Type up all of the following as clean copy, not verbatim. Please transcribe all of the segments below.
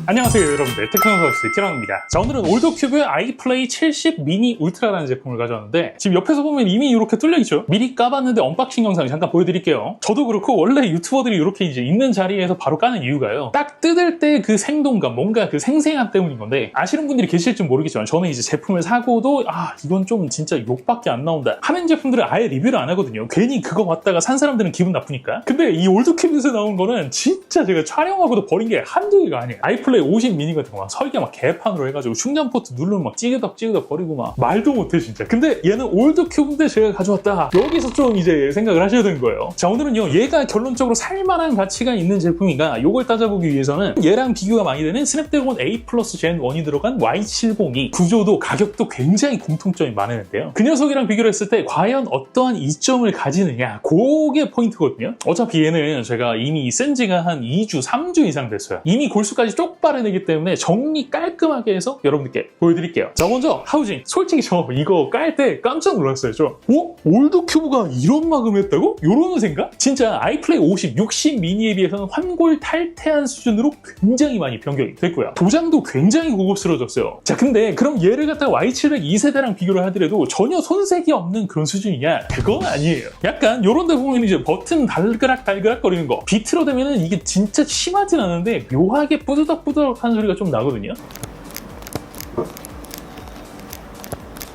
안녕하세요 여러분들, 테크노서비스 티라노입니다. 자, 오늘은 올더큐브의 아이플레이 70 미니 울트라라는 제품을 가져왔는데, 지금 옆에서 보면 이미 이렇게 뚫려있죠. 미리 까봤는데 언박싱 영상 잠깐 보여드릴게요. 저도 그렇고 원래 유튜버들이 이렇게 이제 있는 자리에서 바로 까는 이유가요, 딱 뜯을 때 그 생동감, 뭔가 그 생생함 때문인 건데, 아시는 분들이 계실지 모르겠지만 저는 이제 제품을 사고도 이건 좀 진짜 욕밖에 안 나온다 하는 제품들은 아예 리뷰를 안 하거든요. 괜히 그거 봤다가 산 사람들은 기분 나쁘니까. 근데 이 올더큐브에서 나온 거는 진짜 제가 촬영하고도 버린 게 한두 개가 아니에요. 아이플레이 50 미니 같은 거 막 설계 막 개판으로 해가지고 충전 포트 누르면 막 찌그덕 버리고 막 말도 못해 진짜. 근데 얘는 올더큐브인데 제가 가져왔다, 여기서 좀 이제 생각을 하셔야 되는 거예요. 자, 오늘은요 얘가 결론적으로 살만한 가치가 있는 제품인가, 요걸 따져보기 위해서는 얘랑 비교가 많이 되는 스냅드래곤 A 플러스 젠 1이 들어간 Y702, 구조도 가격도 굉장히 공통점이 많았는데요, 그 녀석이랑 비교를 했을 때 과연 어떠한 이점을 가지느냐, 그게 포인트거든요. 어차피 얘는 제가 이미 쓴 지가 한 2주 3주 이상 됐어요. 이미 골수까지 쪽 빨아내기 때문에 정리 깔끔하게 해서 여러분들께 보여드릴게요. 자, 먼저 하우징. 솔직히 저 이거 깔 때 깜짝 놀랐어요. 올더큐브가 이런 마감했다고? 요런 생각? 진짜 아이플레이 50, 60 미니에 비해서는 환골탈태한 수준으로 굉장히 많이 변경이 됐고요. 도장도 굉장히 고급스러워졌어요. 자, 근데 그럼 얘를 갖다가 Y700 2세대랑 비교를 하더라도 전혀 손색이 없는 그런 수준이냐? 그건 아니에요. 약간 요런 데 보면 이제 버튼 달그락 거리는 거, 비트로 되면은 이게 진짜 심하진 않은데 묘하게 뿌드덕한 소리가 좀 나거든요.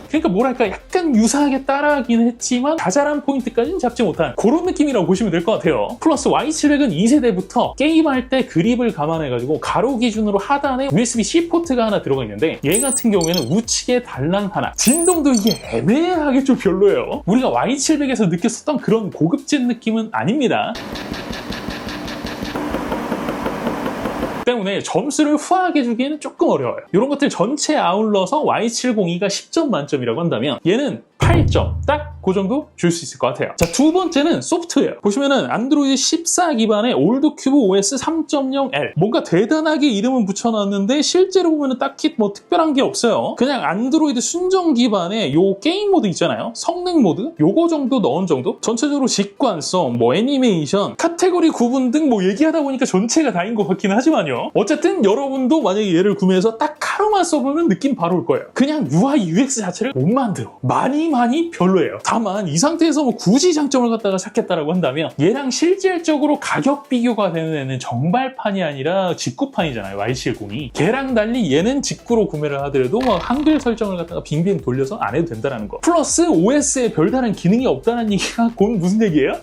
그러니까 뭐랄까, 약간 유사하게 따라하긴 했지만 자잘한 포인트까지는 잡지 못한 그런 느낌이라고 보시면 될 것 같아요. 플러스 Y700은 2세대부터 게임할 때 그립을 감안해가지고 가로 기준으로 하단에 USB-C 포트가 하나 들어가 있는데, 얘 같은 경우에는 우측에 단랑 하나, 진동도 이게 애매하게 좀 별로예요. 우리가 Y700에서 느꼈었던 그런 고급진 느낌은 아닙니다. 때문에 점수를 후하게 주기에는 조금 어려워요. 이런 것들 전체 아울러서 Y702가 10점 만점이라고 한다면 얘는 8점, 딱 그 정도 줄 수 있을 것 같아요. 자, 두 번째는 소프트웨어. 보시면은 안드로이드 14 기반의 올더큐브 OS 3.0L. 뭔가 대단하게 이름은 붙여놨는데 실제로 보면은 딱히 뭐 특별한 게 없어요. 그냥 안드로이드 순정 기반의 요 게임 모드 있잖아요, 성능 모드, 요거 정도 넣은 정도? 전체적으로 직관성, 뭐 애니메이션, 카테고리 구분 등 뭐 얘기하다 보니까 전체가 다인 것 같기는 하지만요, 어쨌든 여러분도 만약에 얘를 구매해서 딱 하루만 써보면 느낌 바로 올 거예요. 그냥 UI, UX 자체를 못 만들어. 많이 별로예요. 다만 이 상태에서 뭐 굳이 장점을 갖다가 찾겠다라고 한다면, 얘랑 실질적으로 가격 비교가 되는 애는 정발판이 아니라 직구판이잖아요, Y702. 걔랑 달리 얘는 직구로 구매를 하더라도 뭐 한글 설정을 갖다가 빙빙 돌려서 안 해도 된다는 거. 플러스 OS에 별다른 기능이 없다는 얘기가 곧 무슨 얘기예요?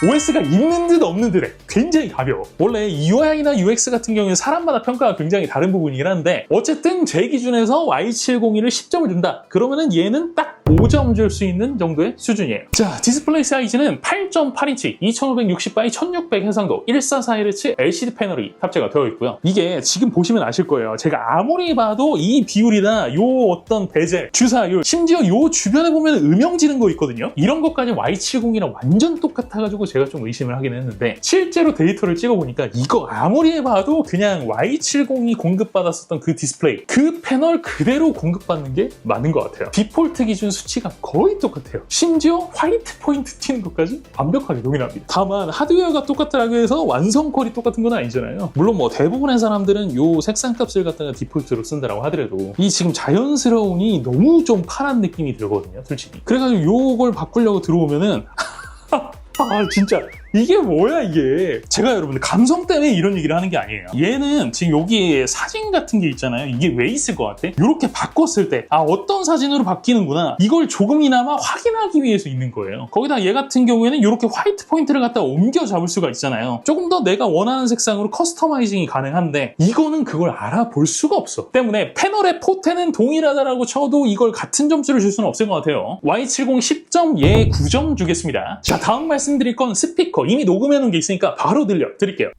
OS가 있는 듯 없는 듯해. 굉장히 가벼워. 원래 UI나 UX 같은 경우에 사람마다 평가가 굉장히 다른 부분이긴 한데, 어쨌든 제 기준에서 Y702를 10점을 준다 그러면은 얘는 딱 5점 줄 수 있는 정도의 수준이에요. 자, 디스플레이 사이즈는 8.8인치 2560x 1600 해상도 1441Hz LCD 패널이 탑재가 되어 있고요. 이게 지금 보시면 아실 거예요. 제가 아무리 봐도 이 비율이나 요 어떤 베젤, 주사율, 심지어 요 주변에 보면 음영 지는 거 있거든요. 이런 것까지 Y702랑 완전 똑같아가지고 제가 좀 의심을 하긴 했는데, 실제로 데이터를 찍어보니까 이거 아무리 해봐도 그냥 Y702 공급받았었던 그 디스플레이, 그 패널 그대로 공급받는 게 맞는 것 같아요. 디폴트 기준 수치가 거의 똑같아요. 심지어 화이트 포인트 튀는 것까지 완벽하게 동일합니다. 다만 하드웨어가 똑같다고 해서 완성컬이 똑같은 건 아니잖아요. 물론 뭐 대부분의 사람들은 요 색상 값을 갖다가 디폴트로 쓴다라고 하더라도 이 지금 자연스러움이 너무 좀 파란 느낌이 들거든요, 솔직히. 그래가지고 요걸 바꾸려고 들어오면은 진짜 이게 뭐야 이게. 제가 여러분들 감성 때문에 이런 얘기를 하는 게 아니에요. 얘는 지금 여기에 사진 같은 게 있잖아요. 이게 왜 있을 것 같아? 이렇게 바꿨을 때 어떤 사진으로 바뀌는구나, 이걸 조금이나마 확인하기 위해서 있는 거예요. 거기다 얘 같은 경우에는 이렇게 화이트 포인트를 갖다 옮겨 잡을 수가 있잖아요. 조금 더 내가 원하는 색상으로 커스터마이징이 가능한데, 이거는 그걸 알아볼 수가 없어. 때문에 패널의 포트는 동일하다라고 쳐도 이걸 같은 점수를 줄 수는 없을 것 같아요. Y702 10점, 얘 9점 주겠습니다. 자, 다음 말씀드릴 건 스피커. 이미 녹음해 놓은 게 있으니까 바로 들려드릴게요.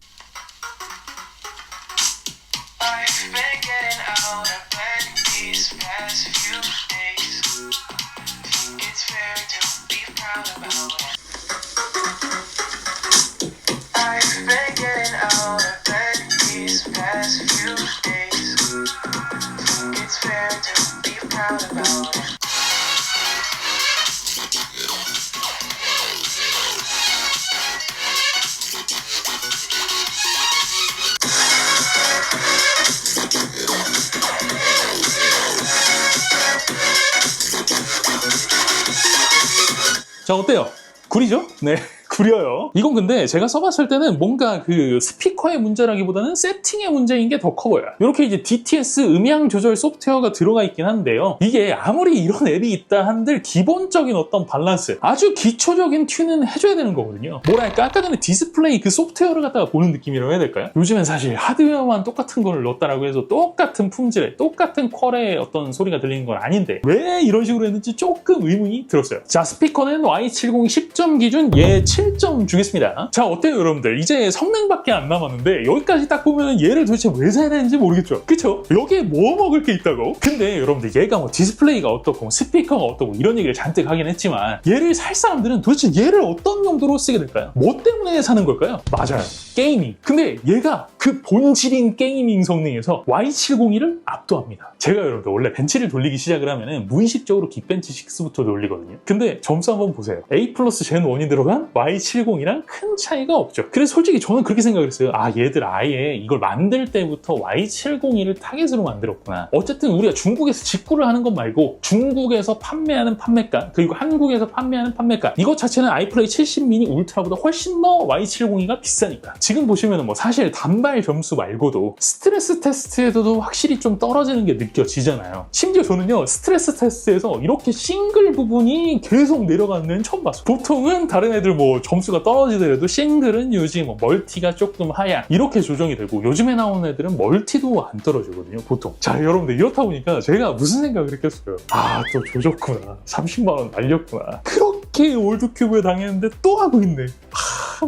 자, 어때요? 구리죠? 네. 구려요. 이건 근데 제가 써봤을 때는 뭔가 그 스피커의 문제라기보다는 세팅의 문제인 게 더 커 보여요. 이렇게 이제 DTS 음향 조절 소프트웨어가 들어가 있긴 한데요. 이게 아무리 이런 앱이 있다 한들 기본적인 어떤 밸런스, 아주 기초적인 튠은 해줘야 되는 거거든요. 뭐랄까, 아까 전에 디스플레이 그 소프트웨어를 갖다가 보는 느낌이라고 해야 될까요? 요즘엔 사실 하드웨어만 똑같은 걸 넣었다라고 해서 똑같은 품질의, 똑같은 퀄의 어떤 소리가 들리는 건 아닌데 왜 이런 식으로 했는지 조금 의문이 들었어요. 자, 스피커는 Y70 10점 기준 얘 7점 주겠습니다. 자, 어때요 여러분들? 이제 성능밖에 안 남았는데 여기까지 딱 보면 얘를 도대체 왜 사야 되는지 모르겠죠? 그쵸? 여기에 뭐 먹을 게 있다고? 근데 여러분들 얘가 뭐 디스플레이가 어떻고 스피커가 어떻고 이런 얘기를 잔뜩 하긴 했지만 얘를 살 사람들은 도대체 얘를 어떤 용도로 쓰게 될까요? 뭐 때문에 사는 걸까요? 맞아요. 게이밍. 근데 얘가 그 본질인 게이밍 성능에서 Y701을 압도합니다. 제가 여러분들 원래 벤치를 돌리기 시작을 하면은 무의식적으로 긱벤치 6부터 돌리거든요. 근데 점수 한번 보세요. A 플러스 젠 1이 들어간 Y70이랑 큰 차이가 없죠. 그래서 솔직히 저는 그렇게 생각을 했어요. 아, 얘들 아예 이걸 만들 때부터 Y701을 타겟으로 만들었구나. 어쨌든 우리가 중국에서 직구를 하는 것 말고 중국에서 판매하는 판매가, 그리고 한국에서 판매하는 판매가, 이것 자체는 아이플레이 70 미니 울트라보다 훨씬 더 Y702가 비싸니까. 지금 보시면은 뭐 사실 단발 점수 말고도 스트레스 테스트에서도 확실히 좀 떨어지는 게 느껴지잖아요. 심지어 저는요, 스트레스 테스트에서 이렇게 싱글 부분이 계속 내려가는 데는 처음 봤어요. 보통은 다른 애들 뭐 점수가 떨어지더라도 싱글은 유지, 뭐 멀티가 조금 하향 이렇게 조정이 되고, 요즘에 나오는 애들은 멀티도 안 떨어지거든요, 보통. 자, 여러분들 이렇다 보니까 제가 무슨 생각을 했겠어요. 아, 또 조졌구나. 30만 원 날렸구나. 그렇게 올드큐브에 당했는데 또 하고 있네.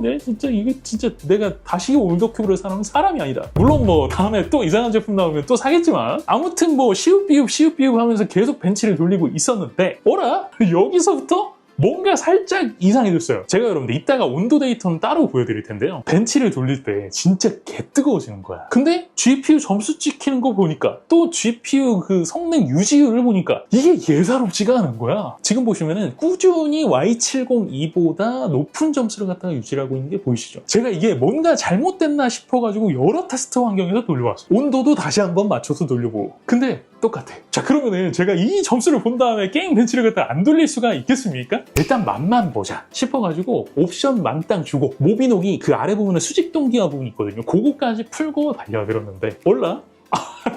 네, 진짜 이게 진짜 내가 다시 올더큐브를 사면 사람이 아니다. 물론 뭐 다음에 또 이상한 제품 나오면 또 사겠지만, 아무튼 뭐 시읒비읒 하면서 계속 벤치를 돌리고 있었는데, 어라? 여기서부터 뭔가 살짝 이상해졌어요. 제가 여러분들 이따가 온도 데이터는 따로 보여드릴 텐데요. 벤치를 돌릴 때 진짜 개 뜨거워지는 거야. 근데 GPU 점수 찍히는 거 보니까, 또 GPU 그 성능 유지율을 보니까 이게 예사롭지가 않은 거야. 지금 보시면은 꾸준히 Y702보다 높은 점수를 갖다가 유지하고 있는 게 보이시죠? 제가 이게 뭔가 잘못됐나 싶어가지고 여러 테스트 환경에서 돌려봤어요. 온도도 다시 한번 맞춰서 돌려보고. 근데 똑같아. 자, 그러면은 제가 이 점수를 본 다음에 게임 벤치를 갖다 안 돌릴 수가 있겠습니까? 일단 맛만 보자 싶어가지고 옵션 만땅 주고, 모비노기 그 아래 부분에 수직 동기화 부분이 있거든요. 그거까지 풀고 달려들었는데, 몰라?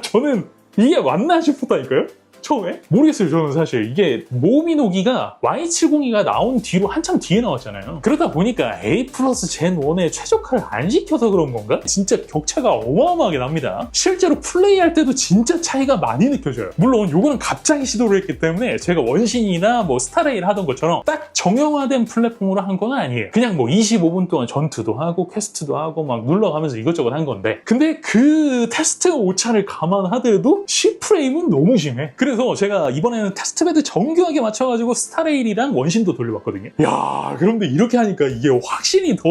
저는 이게 맞나 싶었다니까요? 처음에? 모르겠어요. 저는 사실 이게 모비노기가 Y702가 나온 뒤로 한참 뒤에 나왔잖아요. 그러다 보니까 A 플러스 젠 1에 최적화를 안 시켜서 그런 건가? 진짜 격차가 어마어마하게 납니다. 실제로 플레이할 때도 진짜 차이가 많이 느껴져요. 물론 요거는 갑자기 시도를 했기 때문에 제가 원신이나 뭐 스타레일 하던 것처럼 딱 정형화된 플랫폼으로 한 건 아니에요. 그냥 뭐 25분 동안 전투도 하고 퀘스트도 하고 막 눌러가면서 이것저것 한 건데, 근데 그 테스트 오차를 감안하더라도 C프레임은 너무 심해. 그래서 제가 이번에는 테스트베드 정교하게 맞춰가지고 스타레일이랑 원신도 돌려봤거든요. 야, 그런데 이렇게 하니까 이게 확실히 더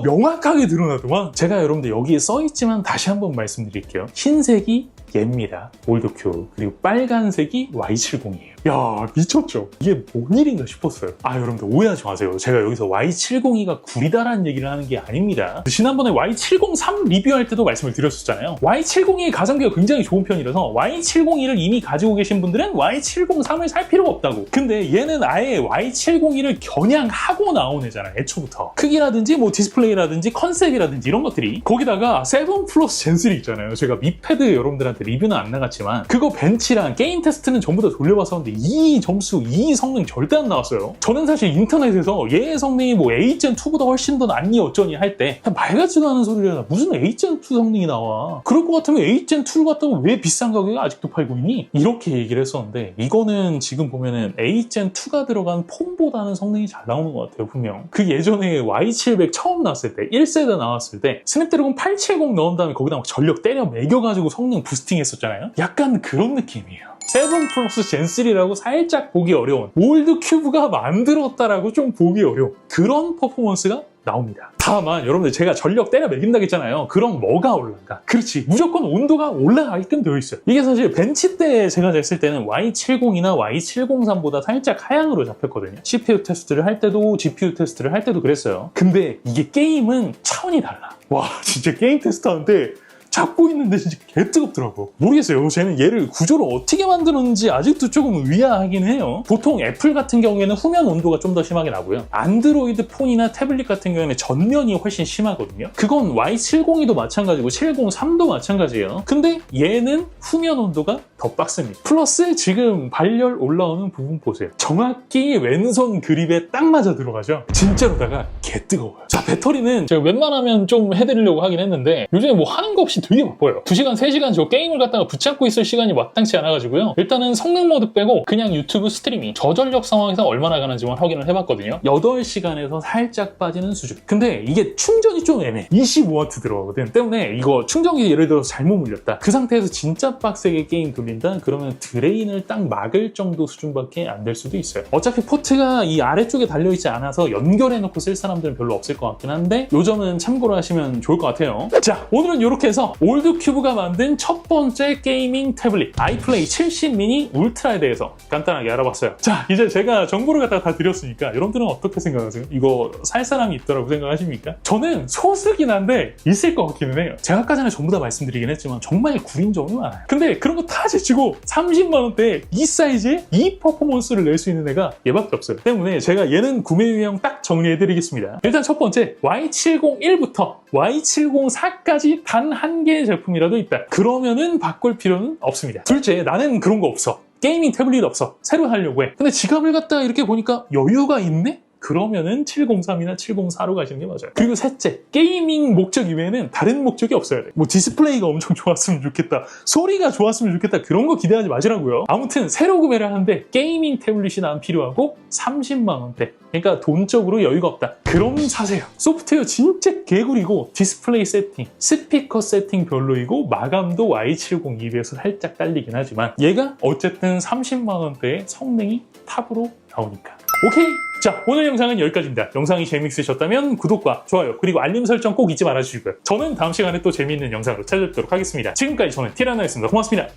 명확하게 드러나더만. 제가 여러분들 여기에 써있지만 다시 한번 말씀드릴게요. 흰색이 얘입니다. 올드큐. 그리고 빨간색이 Y70이에요. 야, 미쳤죠? 이게 뭔 일인가 싶었어요. 아, 여러분들 오해하지 마세요. 제가 여기서 Y702가 구리다라는 얘기를 하는 게 아닙니다. 지난번에 Y703 리뷰할 때도 말씀을 드렸었잖아요. Y702의 가성비가 굉장히 좋은 편이라서 Y702를 이미 가지고 계신 분들은 Y703을 살 필요가 없다고. 근데 얘는 아예 Y702를 겨냥하고 나온 애잖아요, 애초부터. 크기라든지 뭐 디스플레이라든지 컨셉이라든지 이런 것들이. 거기다가 7 플러스 젠 3 있잖아요. 제가 미패드 여러분들한테 리뷰는 안 나갔지만 그거 벤치랑 게임 테스트는 전부 다 돌려봤었는데 이 점수, 이 성능 절대 안 나왔어요. 저는 사실 인터넷에서 얘의 성능이 뭐 A젠2보다 훨씬 더 낫니 어쩌니 할 때 말 같지도 않은 소리를 하나. 무슨 A젠2 성능이 나와. 그럴 것 같으면 A젠2를 갖다가 왜 비싼 가격에 아직도 팔고 있니? 이렇게 얘기를 했었는데, 이거는 지금 보면은 A젠2가 들어간 폰보다는 성능이 잘 나오는 것 같아요, 분명. 그 예전에 Y700 처음 나왔을 때, 1세대 나왔을 때 스냅드래곤 870 넣은 다음에 거기다 막 전력 때려 매겨가지고 성능 부스팅 했었잖아요. 약간 그런 느낌이에요. 7 플러스 젠 3라고 살짝 보기 어려운, 올드 큐브가 만들었다라고 좀 보기 어려운 그런 퍼포먼스가 나옵니다. 다만 여러분들 제가 전력 때려 매긴다고 했잖아요. 그럼 뭐가 올라가? 그렇지, 무조건 온도가 올라가게끔 되어 있어요. 이게 사실 벤치 때 제가 쟀을 때는 Y70이나 Y703보다 살짝 하향으로 잡혔거든요. CPU 테스트를 할 때도 GPU 테스트를 할 때도 그랬어요. 근데 이게 게임은 차원이 달라. 와, 진짜 게임 테스트 하는데 잡고 있는데 진짜 개 뜨겁더라고. 모르겠어요. 쟤는 얘를 구조를 어떻게 만드는지 아직도 조금 의아하긴 해요. 보통 애플 같은 경우에는 후면 온도가 좀 더 심하게 나고요. 안드로이드 폰이나 태블릿 같은 경우에는 전면이 훨씬 심하거든요. 그건 Y70도 마찬가지고 703도 마찬가지예요. 근데 얘는 후면 온도가 더 빡습니다. 플러스 지금 발열 올라오는 부분 보세요. 정확히 왼손 그립에 딱 맞아 들어가죠. 진짜로다가 개 뜨거워요. 자, 배터리는 제가 웬만하면 좀 해드리려고 하긴 했는데 요즘에 뭐 하는 거 없이 되게 바빠요. 2시간, 3시간 저 게임을 갖다가 붙잡고 있을 시간이 마땅치 않아가지고요. 일단은 성능 모드 빼고 그냥 유튜브 스트리밍 저전력 상황에서 얼마나 가는지만 확인을 해봤거든요. 8시간에서 살짝 빠지는 수준. 근데 이게 충전이 좀 애매해. 25W 들어가거든. 때문에 이거 충전기 예를 들어서 잘못 물렸다. 그 상태에서 진짜 빡세게 게임 돌린다? 그러면 드레인을 딱 막을 정도 수준밖에 안 될 수도 있어요. 어차피 포트가 이 아래쪽에 달려있지 않아서 연결해놓고 쓸 사람들은 별로 없을 것 같긴 한데 요 점은 참고로 하시면 좋을 것 같아요. 자, 오늘은 이렇게 해서 올드큐브가 만든 첫 번째 게이밍 태블릿 아이플레이 70 미니 울트라에 대해서 간단하게 알아봤어요. 자, 이제 제가 정보를 갖다가 다 드렸으니까 여러분들은 어떻게 생각하세요? 이거 살 사람이 있더라고 생각하십니까? 저는 소수긴 한데 있을 것 같기는 해요. 제가 아까 전에 전부 다 말씀드리긴 했지만 정말 구린 점이 많아요. 근데 그런 거 다 제치고 30만원대에 이 사이즈에 이 퍼포먼스를 낼 수 있는 애가 얘밖에 없어요. 때문에 제가 얘는 구매 유형 딱 정리해드리겠습니다. 일단 첫 번째 Y701부터 Y704까지 단 한 개의 제품이라도 있다. 그러면은 바꿀 필요는 없습니다. 둘째, 나는 그런 거 없어. 게이밍 태블릿 없어. 새로 하려고 해. 근데 지갑을 갖다가 이렇게 보니까 여유가 있네? 그러면은 703이나 704로 가시는 게 맞아요. 그리고 셋째, 게이밍 목적 이외에는 다른 목적이 없어야 돼. 뭐 디스플레이가 엄청 좋았으면 좋겠다, 소리가 좋았으면 좋겠다, 그런 거 기대하지 마시라고요. 아무튼 새로 구매를 하는데 게이밍 태블릿이 난 필요하고 30만원대. 그러니까 돈적으로 여유가 없다. 그럼 사세요. 소프트웨어 진짜 개구리고 디스플레이 세팅, 스피커 세팅 별로이고 마감도 Y70 EB에서 살짝 딸리긴 하지만 얘가 어쨌든 30만원대의 성능이 탑으로 나오니까. 오케이? 자, 오늘 영상은 여기까지입니다. 영상이 재미있으셨다면 구독과 좋아요 그리고 알림 설정 꼭 잊지 말아주시고요. 저는 다음 시간에 또 재미있는 영상으로 찾아뵙도록 하겠습니다. 지금까지 저는 티라노였습니다. 고맙습니다.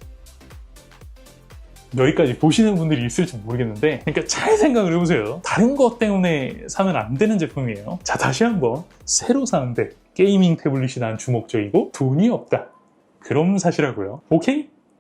여기까지 보시는 분들이 있을지 모르겠는데 그러니까 잘 생각을 해보세요. 다른 것 때문에 사면 안 되는 제품이에요. 자, 다시 한번 새로 사는데 게이밍 태블릿이 난 주목적이고 돈이 없다. 그럼 사시라고요. 오케이?